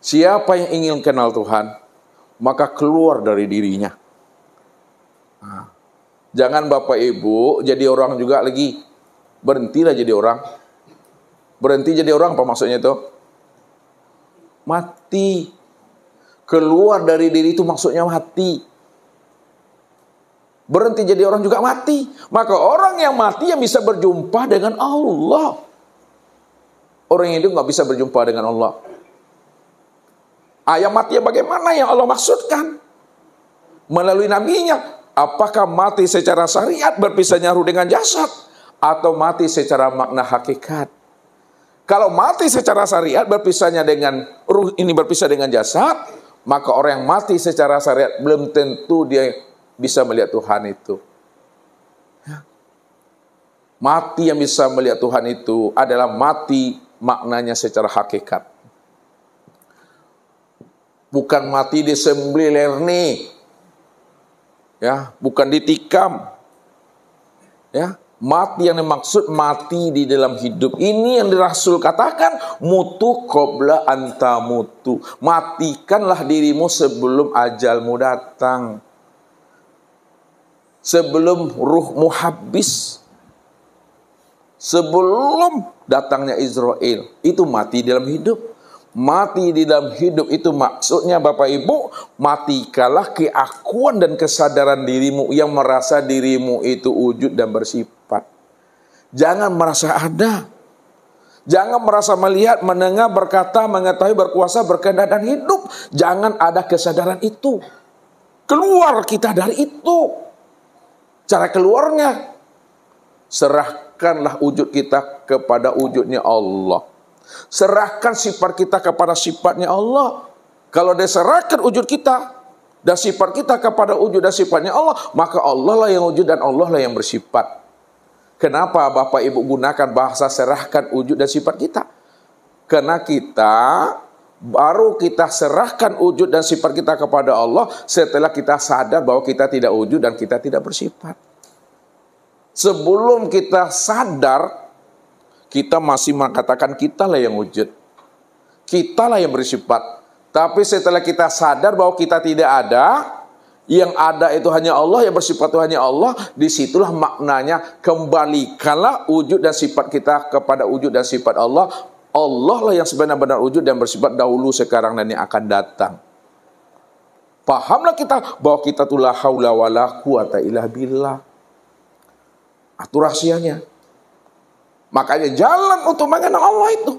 Siapa yang ingin kenal Tuhan, maka keluar dari dirinya. Nah, jangan Bapak Ibu jadi orang juga lagi. Berhentilah jadi orang. Berhenti jadi orang apa maksudnya itu? Mati. Keluar dari diri itu maksudnya mati. Berhenti jadi orang juga mati. Maka orang yang mati yang bisa berjumpa dengan Allah. Orang yang hidup nggak bisa berjumpa dengan Allah. Yang mati bagaimana yang Allah maksudkan? Melalui nabinya. Apakah mati secara syariat berpisahnya ruh dengan jasad? Atau mati secara makna hakikat? Kalau mati secara syariat berpisahnya dengan ruh ini berpisah dengan jasad, maka orang yang mati secara syariat belum tentu dia bisa melihat Tuhan itu. Mati yang bisa melihat Tuhan itu adalah mati maknanya secara hakikat. Bukan mati disembelih lerni. Ya, bukan ditikam. Ya, mati yang dimaksud mati di dalam hidup. Ini yang Rasul katakan, mutu qabla anta mutu. Matikanlah dirimu sebelum ajalmu datang. Sebelum ruhmu habis. Sebelum datangnya Israel. Itu mati dalam hidup. Mati di dalam hidup itu maksudnya Bapak Ibu, matikanlah keakuan dan kesadaran dirimu yang merasa dirimu itu wujud dan bersifat. Jangan merasa ada. Jangan merasa melihat, mendengar, berkata, mengetahui, berkuasa, berkehendak dan hidup. Jangan ada kesadaran itu. Keluar kita dari itu. Cara keluarnya, serahkanlah wujud kita kepada wujudnya Allah. Serahkan sifat kita kepada sifatnya Allah. Kalau diserahkan wujud kita dan sifat kita kepada wujud dan sifatnya Allah, maka Allah lah yang wujud dan Allah lah yang bersifat. Kenapa Bapak Ibu gunakan bahasa serahkan wujud dan sifat kita? Karena baru kita serahkan wujud dan sifat kita kepada Allah setelah kita sadar bahwa kita tidak wujud dan kita tidak bersifat. Sebelum kita sadar, kita masih mengatakan kitalah yang wujud. Kitalah yang bersifat. Tapi setelah kita sadar bahwa kita tidak ada, yang ada itu hanya Allah, yang bersifat itu hanya Allah, disitulah maknanya kembalikanlah wujud dan sifat kita kepada wujud dan sifat Allah. Allah lah yang sebenar-benar wujud dan bersifat dahulu, sekarang dan yang akan datang. Pahamlah kita bahwa kita itu la haula wala quwata illa billah. Itu rahasianya. Makanya jalan untuk mengenal Allah itu